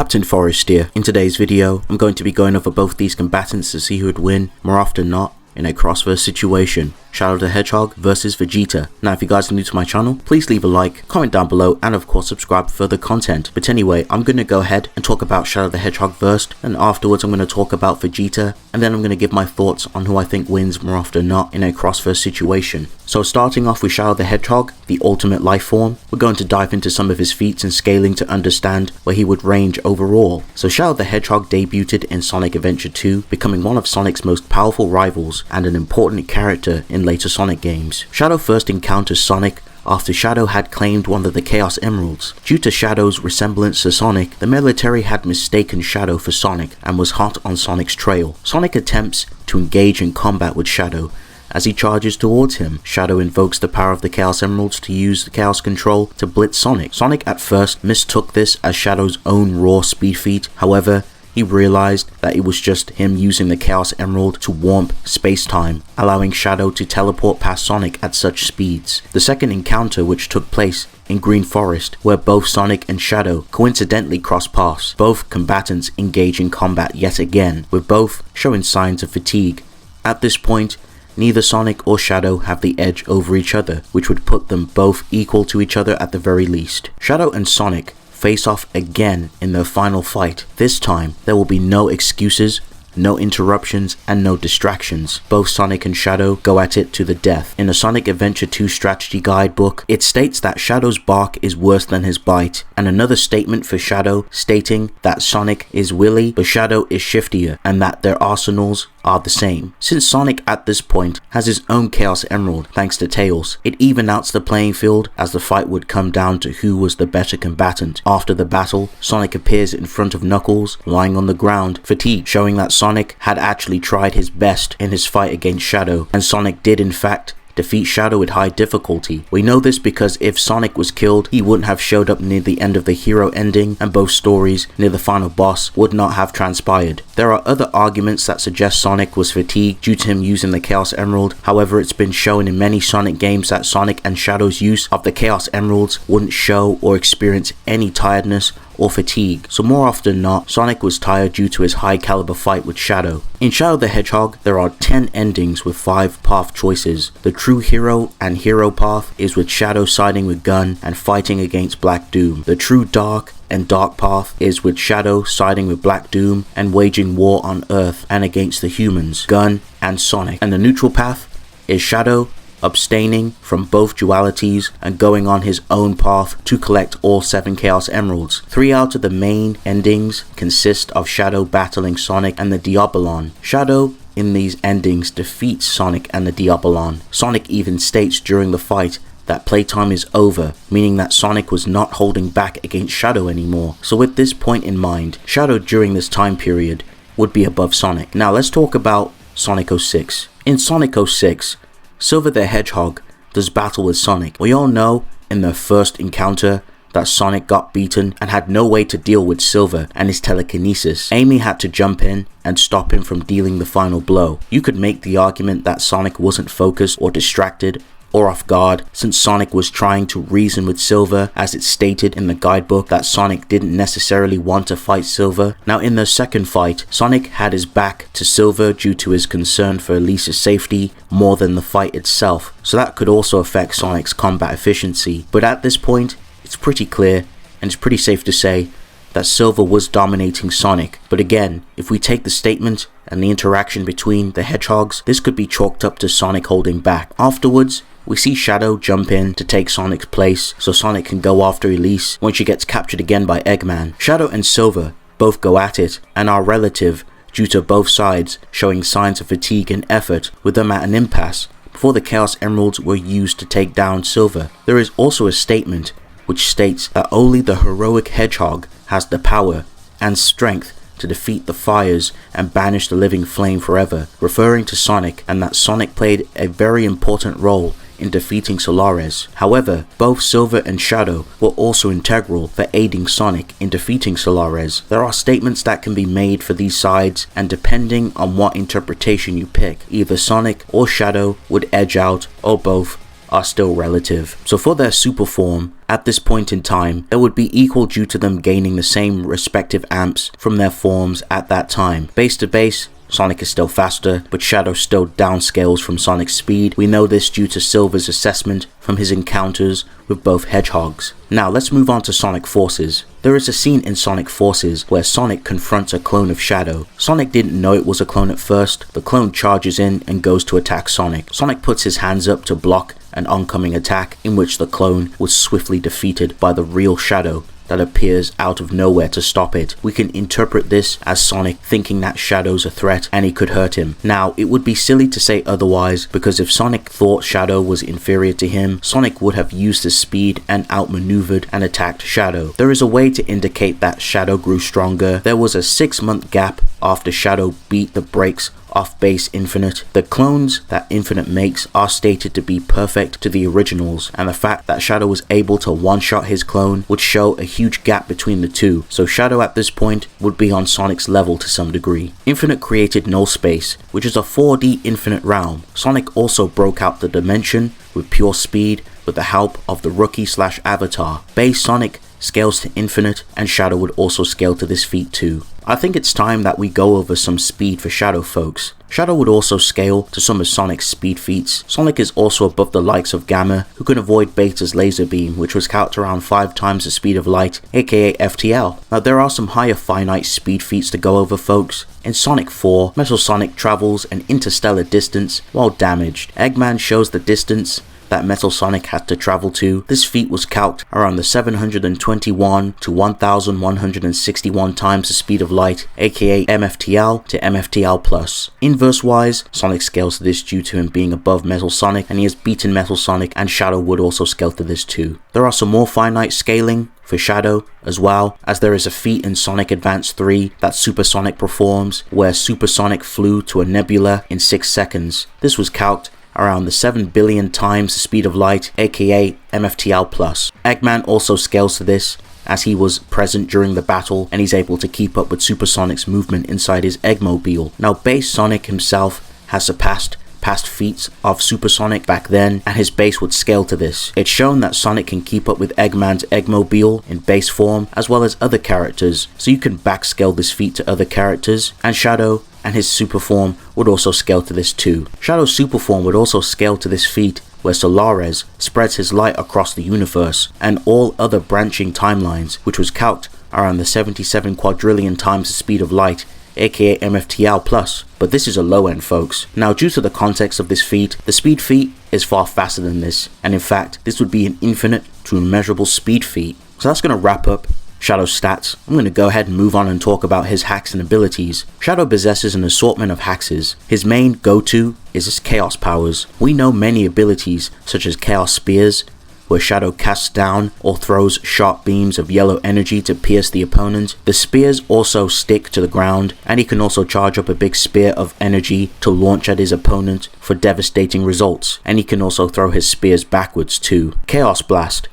Captain Forest here. In today's video, I'm going to be going over both these combatants to see who would win, more often not, in a cross-verse situation. Shadow the Hedgehog versus Vegeta. Now if you guys are new to my channel, please leave a like, comment down below, and of course subscribe for further content. But anyway, I'm going to go ahead and talk about Shadow the Hedgehog first, and afterwards I'm going to talk about Vegeta, and then I'm going to give my thoughts on who I think wins more often than not in a cross-verse situation. So starting off with Shadow the Hedgehog, the ultimate life form, we're going to dive into some of his feats and scaling to understand where he would range overall. So Shadow the Hedgehog debuted in Sonic Adventure 2, becoming one of Sonic's most powerful rivals and an important character in later Sonic games. Shadow first encounters Sonic after Shadow had claimed one of the Chaos Emeralds. Due to Shadow's resemblance to Sonic, the military had mistaken Shadow for Sonic and was hot on Sonic's trail. Sonic attempts to engage in combat with Shadow. As he charges towards him, Shadow invokes the power of the Chaos Emeralds to use the Chaos Control to blitz Sonic. Sonic at first mistook this as Shadow's own raw speed feat, however, he realized that it was just him using the Chaos Emerald to warp space-time, allowing Shadow to teleport past Sonic at such speeds. The second encounter, which took place in Green Forest, where both Sonic and Shadow coincidentally cross paths. Both combatants engage in combat yet again, with both showing signs of fatigue. At this point, neither Sonic or Shadow have the edge over each other, which would put them both equal to each other at the very least. Shadow and Sonic face off again in their final fight. This time, there will be no excuses, no interruptions, and no distractions. Both Sonic and Shadow go at it to the death. In the Sonic Adventure 2 strategy guidebook, it states that Shadow's bark is worse than his bite, and another statement for Shadow stating that Sonic is wily but Shadow is shiftier, and that their arsenals are the same. Since Sonic at this point has his own Chaos Emerald thanks to Tails, it even outs the playing field as the fight would come down to who was the better combatant. After the battle, Sonic appears in front of Knuckles, lying on the ground, fatigued, showing that Sonic had actually tried his best in his fight against Shadow, and Sonic did in fact defeat Shadow with high difficulty. We know this because if Sonic was killed, he wouldn't have showed up near the end of the hero ending, and both stories near the final boss would not have transpired. There are other arguments that suggest Sonic was fatigued due to him using the Chaos Emerald. However, it's been shown in many Sonic games that Sonic and Shadow's use of the Chaos Emeralds wouldn't show or experience any tiredness or fatigue. So more often than not, Sonic was tired due to his high caliber fight with Shadow. In Shadow the Hedgehog, there are 10 endings with 5 path choices. The true hero and hero path is with Shadow siding with Gun and fighting against Black Doom. The true dark and dark path is with Shadow siding with Black Doom and waging war on Earth and against the humans, Gun and Sonic. And the neutral path is Shadow abstaining from both dualities and going on his own path to collect all 7 Chaos Emeralds. 3 out of the main endings consist of Shadow battling Sonic and the Diabolon. Shadow in these endings defeats Sonic and the Diabolon. Sonic even states during the fight that playtime is over, meaning that Sonic was not holding back against Shadow anymore. So with this point in mind, Shadow during this time period would be above Sonic. Now let's talk about Sonic 06. In Sonic 06, Silver the Hedgehog does battle with Sonic. We all know in their first encounter that Sonic got beaten and had no way to deal with Silver and his telekinesis. Amy had to jump in and stop him from dealing the final blow. You could make the argument that Sonic wasn't focused or distracted or off guard, since Sonic was trying to reason with Silver, as it stated in the guidebook that Sonic didn't necessarily want to fight Silver. Now in their second fight, Sonic had his back to Silver due to his concern for Elisa's safety more than the fight itself, so that could also affect Sonic's combat efficiency. But at this point, it's pretty clear and it's pretty safe to say that Silver was dominating Sonic. But again, if we take the statement and the interaction between the Hedgehogs, this could be chalked up to Sonic holding back. Afterwards, we see Shadow jump in to take Sonic's place so Sonic can go after Elise when she gets captured again by Eggman. Shadow and Silver both go at it and are relative due to both sides showing signs of fatigue and effort, with them at an impasse before the Chaos Emeralds were used to take down Silver. There is also a statement which states that only the heroic Hedgehog has the power and strength to defeat the fires and banish the living flame forever, referring to Sonic, and that Sonic played a very important role in defeating Solaris. However, both Silver and Shadow were also integral for aiding Sonic in defeating Solaris. There are statements that can be made for these sides, and depending on what interpretation you pick, either Sonic or Shadow would edge out, or both are still relative. So for their super form, at this point in time, they would be equal due to them gaining the same respective amps from their forms at that time. Base to base, Sonic is still faster, but Shadow still downscales from Sonic's speed. We know this due to Silver's assessment from his encounters with both Hedgehogs. Now let's move on to Sonic Forces. There is a scene in Sonic Forces where Sonic confronts a clone of Shadow. Sonic didn't know it was a clone at first. The clone charges in and goes to attack Sonic. Sonic puts his hands up to block an oncoming attack, in which the clone was swiftly defeated by the real Shadow that appears out of nowhere to stop it. We can interpret this as Sonic thinking that Shadow's a threat and he could hurt him. Now, it would be silly to say otherwise, because if Sonic thought Shadow was inferior to him, Sonic would have used his speed and outmaneuvered and attacked Shadow. There is a way to indicate that Shadow grew stronger. There was a 6-month gap after Shadow beat the brakes off base Infinite. The clones that Infinite makes are stated to be perfect to the originals, and the fact that Shadow was able to one-shot his clone would show a huge gap between the two, so Shadow at this point would be on Sonic's level to some degree. Infinite created Null Space, which is a 4D infinite realm. Sonic also broke out the dimension with pure speed with the help of the rookie/avatar. Base Sonic scales to Infinite, and Shadow would also scale to this feat too. I think it's time that we go over some speed for Shadow, folks. Shadow would also scale to some of Sonic's speed feats. Sonic is also above the likes of Gamma, who can avoid Beta's laser beam, which was calced around 5 times the speed of light, aka FTL. Now there are some higher finite speed feats to go over, folks. In Sonic 4, Metal Sonic travels an interstellar distance while damaged. Eggman shows the distance that Metal Sonic had to travel to. This feat was calced around the 721 to 1161 times the speed of light, aka MFTL to MFTL+. Inverse wise, Sonic scales to this due to him being above Metal Sonic, and he has beaten Metal Sonic, and Shadow would also scale to this too. There are some more finite scaling for Shadow as well, as there is a feat in Sonic Advance 3 that Super Sonic performs, where Super Sonic flew to a nebula in 6 seconds. This was calced around the 7 billion times the speed of light, aka MFTL+. Eggman also scales to this, as he was present during the battle and he's able to keep up with Super Sonic's movement inside his Eggmobile. Now base Sonic himself has surpassed past feats of Super Sonic back then, and his base would scale to this. It's shown that Sonic can keep up with Eggman's Eggmobile in base form as well as other characters, so you can backscale this feat to other characters, and Shadow and his super form would also scale to this too. Shadow's super form would also scale to this feat, where Solaris spreads his light across the universe and all other branching timelines, which was calced around the 77 quadrillion times the speed of light, aka MFTL+, but this is a low end, folks. Now due to the context of this feat, the speed feat is far faster than this, and in fact this would be an infinite to immeasurable speed feat. So that's going to wrap up Shadow's stats. I'm going to go ahead and move on and talk about his hacks and abilities. Shadow possesses an assortment of hacks. His main go-to is his Chaos powers. We know many abilities such as Chaos Spears, where Shadow casts down or throws sharp beams of yellow energy to pierce the opponent. The spears also stick to the ground, and he can also charge up a big spear of energy to launch at his opponent for devastating results, and he can also throw his spears backwards too. Chaos Blast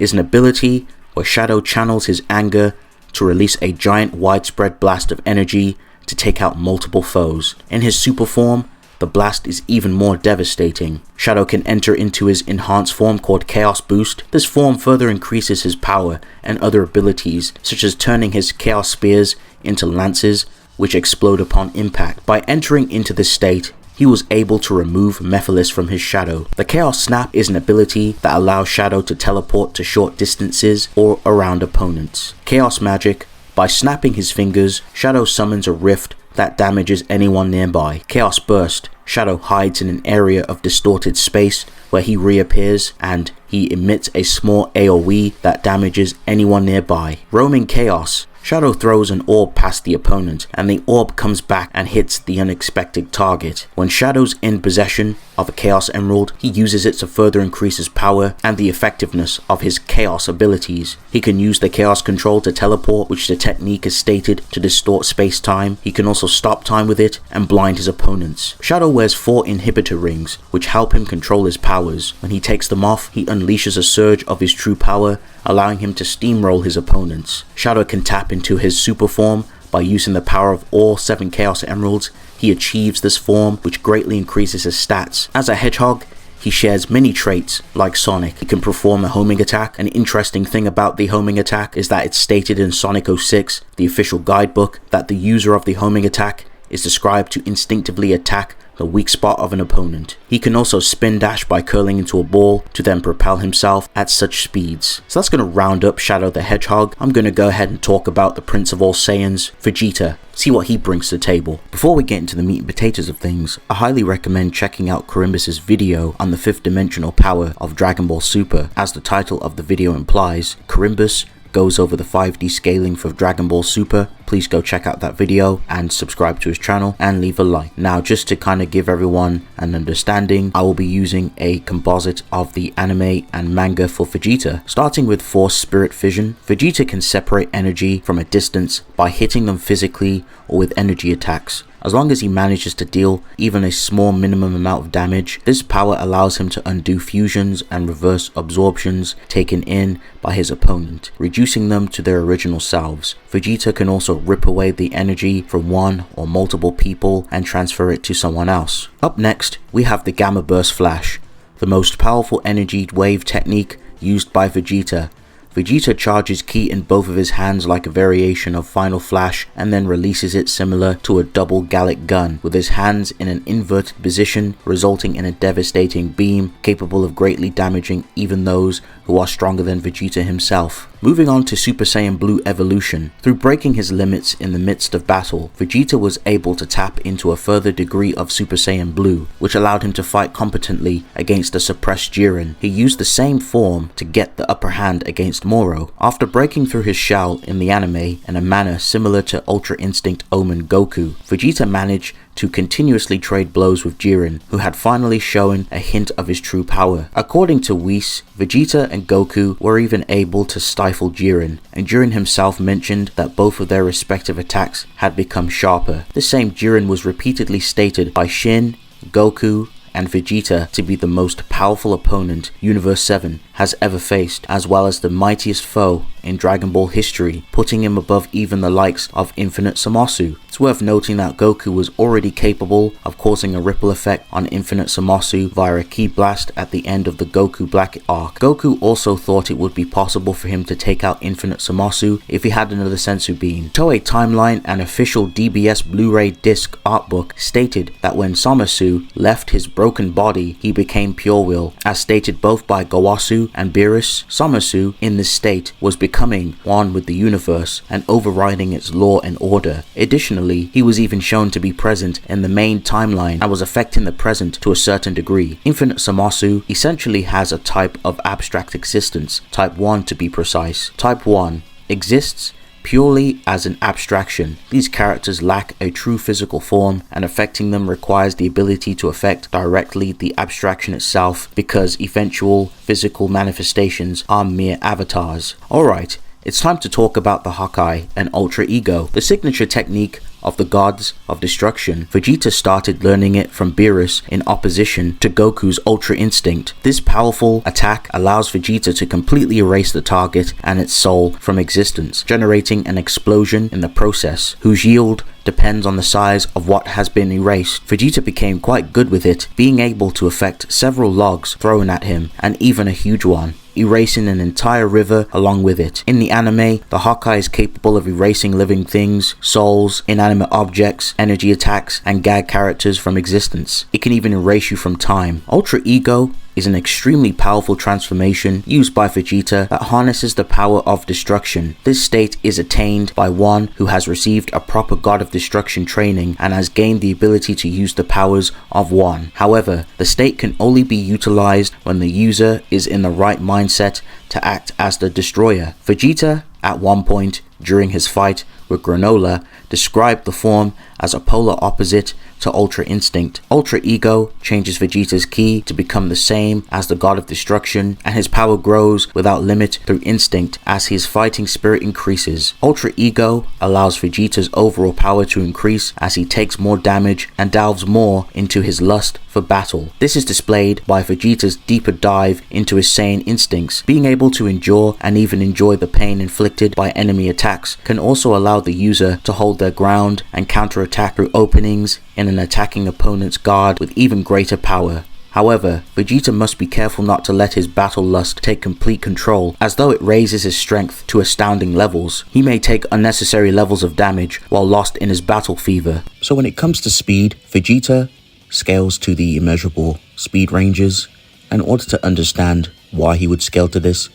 is an ability where Shadow channels his anger to release a giant widespread blast of energy to take out multiple foes. In his super form, the blast is even more devastating. Shadow can enter into his enhanced form called Chaos Boost. This form further increases his power and other abilities, such as turning his Chaos Spears into lances, which explode upon impact. By entering into this state, he was able to remove Mephiles from his Shadow. The Chaos Snap is an ability that allows Shadow to teleport to short distances or around opponents. Chaos Magic. By snapping his fingers, Shadow summons a rift that damages anyone nearby. Chaos Burst. Shadow hides in an area of distorted space where he reappears, and he emits a small AoE that damages anyone nearby. Roaming Chaos. Shadow throws an orb past the opponent, and the orb comes back and hits the unexpected target. When Shadow's in possession of a Chaos Emerald, he uses it to further increase his power and the effectiveness of his Chaos abilities. He can use the Chaos Control to teleport, which the technique is stated to distort space-time. He can also stop time with it and blind his opponents. Shadow wears 4 inhibitor rings, which help him control his powers. When he takes them off, he unleashes a surge of his true power, allowing him to steamroll his opponents. Shadow can tap into his super form by using the power of all 7 Chaos Emeralds. He achieves this form, which greatly increases his stats. As a Hedgehog, He shares many traits like Sonic. He can perform a homing attack. An interesting thing about the homing attack is that it's stated in Sonic 06, the official guidebook, that the user of the homing attack is described to instinctively attack the weak spot of an opponent. He can also spin dash by curling into a ball to then propel himself at such speeds. So that's going to round up Shadow the Hedgehog. I'm going to go ahead and talk about the Prince of all Saiyans, Vegeta, see what he brings to the table. Before we get into the meat and potatoes of things, I highly recommend checking out Corimbus's video on the 5th dimensional power of Dragon Ball Super. As the title of the video implies, Corimbus goes over the 5D scaling for Dragon Ball Super. Please go check out that video and subscribe to his channel and leave a like. Now, just to kind of give everyone an understanding, I will be using a composite of the anime and manga for Vegeta. Starting with Force Spirit Fission, Vegeta can separate energy from a distance by hitting them physically or with energy attacks. As long as he manages to deal even a small minimum amount of damage, this power allows him to undo fusions and reverse absorptions taken in by his opponent, reducing them to their original selves. Vegeta can also rip away the energy from one or multiple people and transfer it to someone else. Up next, we have the Gamma Burst Flash, the most powerful energy wave technique used by Vegeta. Vegeta charges ki in both of his hands like a variation of Final Flash and then releases it similar to a double Gallic gun, with his hands in an inverted position, resulting in a devastating beam capable of greatly damaging even those who are stronger than Vegeta himself. Moving on to Super Saiyan Blue Evolution. Through breaking his limits in the midst of battle, Vegeta was able to tap into a further degree of Super Saiyan Blue, which allowed him to fight competently against the suppressed Jiren. He used the same form to get the upper hand against Moro. After breaking through his shell in the anime in a manner similar to Ultra Instinct Omen Goku, Vegeta managed to continuously trade blows with Jiren, who had finally shown a hint of his true power. According to Whis, Vegeta and Goku were even able to stifle Jiren, and Jiren himself mentioned that both of their respective attacks had become sharper. The same Jiren was repeatedly stated by Shin, Goku, and Vegeta to be the most powerful opponent Universe 7 has ever faced, as well as the mightiest foe in Dragon Ball history, putting him above even the likes of Infinite Zamasu. It's worth noting that Goku was already capable of causing a ripple effect on Infinite Zamasu via a ki blast at the end of the Goku Black arc. Goku also thought it would be possible for him to take out Infinite Zamasu if he had another Senzu Bean. Toei Timeline and official DBS Blu-ray disc art book stated that when Zamasu left his broken body, he became pure will. As stated both by Gowasu and Beerus, Zamasu in this state was becoming one with the universe and overriding its law and order. Additionally, he was even shown to be present in the main timeline and was affecting the present to a certain degree. Infinite Zamasu essentially has a type of abstract existence, type 1 to be precise. Type 1 exists purely as an abstraction. These characters lack a true physical form, and affecting them requires the ability to affect directly the abstraction itself, because eventual physical manifestations are mere avatars. Alright, it's time to talk about the Hakai and Ultra Ego, the signature technique of the gods of destruction. Vegeta started learning it from Beerus in opposition to Goku's Ultra Instinct. This powerful attack allows Vegeta to completely erase the target and its soul from existence, generating an explosion in the process, whose yield depends on the size of what has been erased. Vegeta became quite good with it, being able to affect several logs thrown at him, and even a huge one, erasing an entire river along with it. In the anime, the Hakai is capable of erasing living things, souls, inanimate objects, energy attacks, and gag characters from existence. It can even erase you from time. Ultra Ego is an extremely powerful transformation used by Vegeta that harnesses the power of destruction. This state is attained by one who has received a proper God of Destruction training and has gained the ability to use the powers of one. However, the state can only be utilized when the user is in the right mindset to act as the destroyer. Vegeta, at one point during his fight with Granola, described the form as a polar opposite to Ultra Instinct. Ultra Ego changes Vegeta's ki to become the same as the God of Destruction, and his power grows without limit through instinct as his fighting spirit increases. Ultra Ego allows Vegeta's overall power to increase as he takes more damage and delves more into his lust for battle. This is displayed by Vegeta's deeper dive into his Saiyan instincts. Being able to endure and even enjoy the pain inflicted by enemy attacks can also allow the user to hold their ground and counterattack through openings in an attacking opponent's guard with even greater power. However, Vegeta must be careful not to let his battle lust take complete control, as though it raises his strength to astounding levels, he may take unnecessary levels of damage while lost in his battle fever. So when it comes to speed, Vegeta scales to the immeasurable speed ranges. In order to understand why he would scale to this,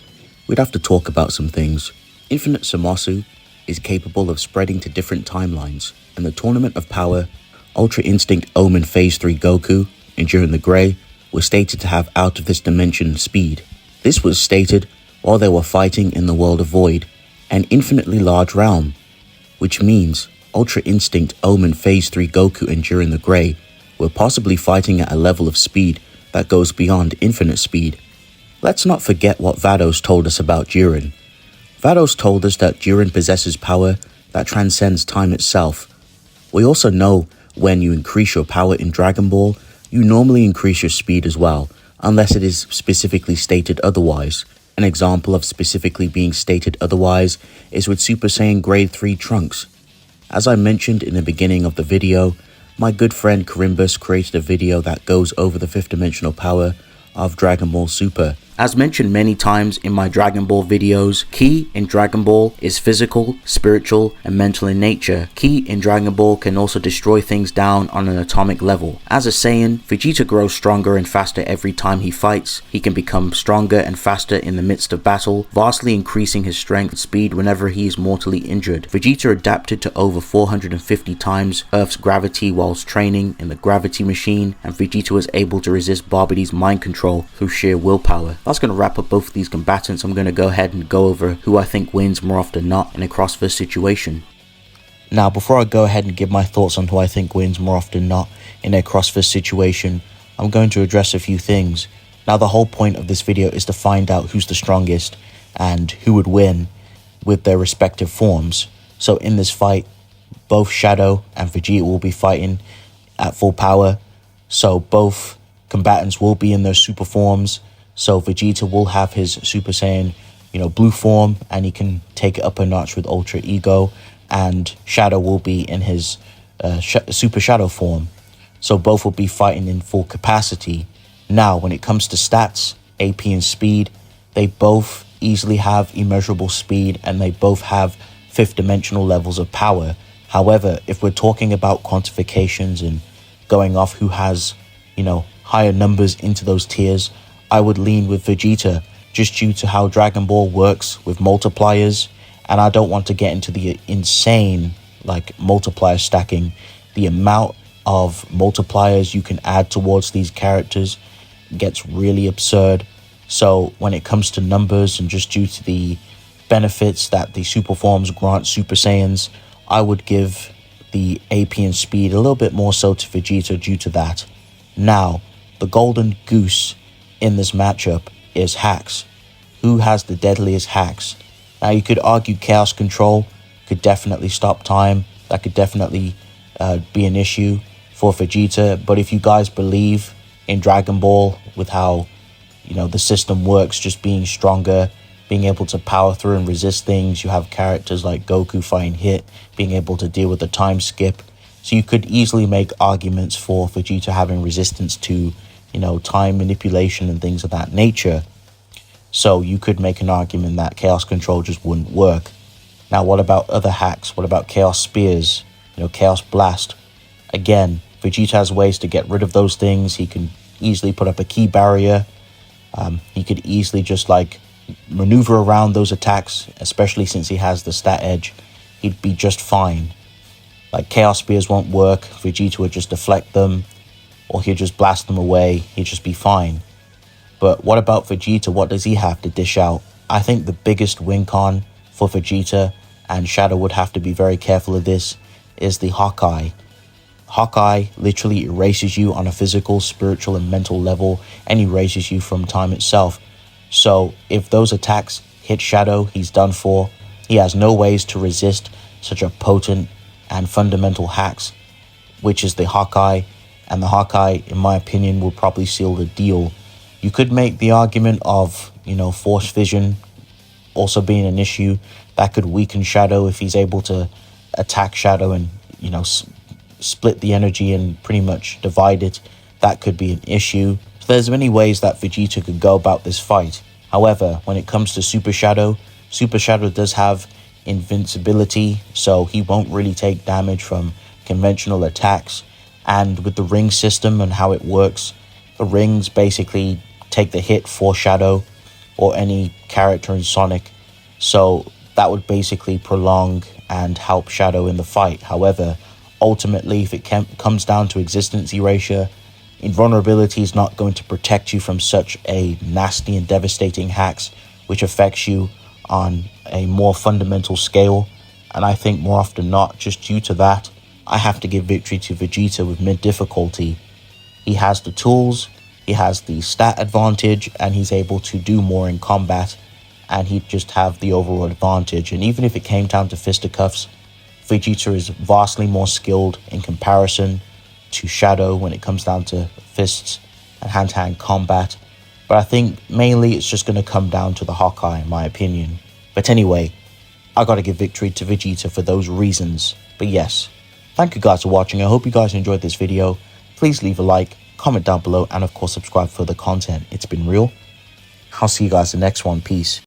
we'd have to talk about some things. Infinite Zamasu is capable of spreading to different timelines. In the Tournament of Power, Ultra Instinct Omen Phase 3 Goku, Enduring the Grey, was stated to have out of this dimension speed. This was stated while they were fighting in the World of Void, an infinitely large realm, which means Ultra Instinct Omen Phase 3 Goku Enduring the Grey were possibly fighting at a level of speed that goes beyond infinite speed. Let's not forget what Vados told us about Jiren. Vados told us that Jiren possesses power that transcends time itself. We also know when you increase your power in Dragon Ball, you normally increase your speed as well, unless it is specifically stated otherwise. An example of specifically being stated otherwise is with Super Saiyan Grade 3 Trunks. As I mentioned in the beginning of the video, my good friend Corimbus created a video that goes over the 5th dimensional power of Dragon Ball Super. As mentioned many times in my Dragon Ball videos, Ki in Dragon Ball is physical, spiritual, and mental in nature. Ki in Dragon Ball can also destroy things down on an atomic level. As a Saiyan, Vegeta grows stronger and faster every time he fights. He can become stronger and faster in the midst of battle, vastly increasing his strength and speed whenever he is mortally injured. Vegeta adapted to over 450 times Earth's gravity whilst training in the gravity machine, and Vegeta was able to resist Barbady's mind control through sheer willpower. That's going to wrap up both of these combatants. I'm going to go ahead and go over who I think wins more often than not in a cross-verse situation. Now, before I go ahead and give my thoughts on who I think wins more often than not in a cross-verse situation, I'm going to address a few things. Now, the whole point of this video is to find out who's the strongest and who would win with their respective forms. So in this fight, both Shadow and Vegeta will be fighting at full power. So both combatants will be in their super forms. So Vegeta will have his Super Saiyan, blue form, and he can take it up a notch with Ultra Ego. And Shadow will be in his Super Shadow form. So both will be fighting in full capacity. Now, when it comes to stats, AP and speed, they both easily have immeasurable speed, and they both have 5th dimensional levels of power. However, if we're talking about quantifications and going off who has, higher numbers into those tiers, I would lean with Vegeta just due to how Dragon Ball works with multipliers, and I don't want to get into the insane multiplier stacking. The amount of multipliers you can add towards these characters gets really absurd. So when it comes to numbers and just due to the benefits that the super forms grant Super Saiyans, I would give the AP and speed a little bit more so to Vegeta due to that. Now, the golden goose in this matchup is hacks. Who has the deadliest hacks? Now, you could argue Chaos Control could definitely stop time. That could definitely be an issue for Vegeta. But if you guys believe in Dragon Ball with how, the system works, just being stronger, being able to power through and resist things, you have characters like Goku fighting Hit, being able to deal with the time skip. So you could easily make arguments for Vegeta having resistance to time manipulation and things of that nature. So you could make an argument that Chaos Control just wouldn't work. Now, what about other hacks? What about Chaos Spears? Chaos Blast? Again, Vegeta has ways to get rid of those things. He can easily put up a key barrier. He could easily just maneuver around those attacks, especially since he has the stat edge. He'd be just fine. Chaos Spears won't work. Vegeta would just deflect them, or he'll just blast them away. He'll just be fine. But what about Vegeta? What does he have to dish out? I think the biggest win con for Vegeta, and Shadow would have to be very careful of this, is the Hawkeye. Hawkeye literally erases you on a physical, spiritual, and mental level, and erases you from time itself. So if those attacks hit Shadow, he's done for. He has no ways to resist such a potent and fundamental hacks, which is the Hawkeye. And the Hawkeye, in my opinion, will probably seal the deal. You could make the argument of, Force Vision also being an issue. That could weaken Shadow if he's able to attack Shadow and, split the energy and pretty much divide it. That could be an issue. There's many ways that Vegeta could go about this fight. However, when it comes to Super Shadow does have invincibility, so he won't really take damage from conventional attacks. And with the ring system and how it works, the rings basically take the hit for Shadow or any character in Sonic, so that would basically prolong and help Shadow in the fight. However, ultimately, if it comes down to existence erasure, invulnerability is not going to protect you from such a nasty and devastating hacks, which affects you on a more fundamental scale. And I think more often than not, just due to that, I have to give victory to Vegeta with mid difficulty. He has the tools, he has the stat advantage, and he's able to do more in combat, and he'd just have the overall advantage. And even if it came down to fisticuffs, Vegeta is vastly more skilled in comparison to Shadow when it comes down to fists and hand-to-hand combat. But I think mainly it's just going to come down to the Hawkeye, in my opinion. But anyway, I gotta give victory to Vegeta for those reasons. But yes, thank you guys for watching. I hope you guys enjoyed this video. Please leave a like, comment down below, and of course subscribe for the content. It's been real. I'll see you guys in the next one. Peace.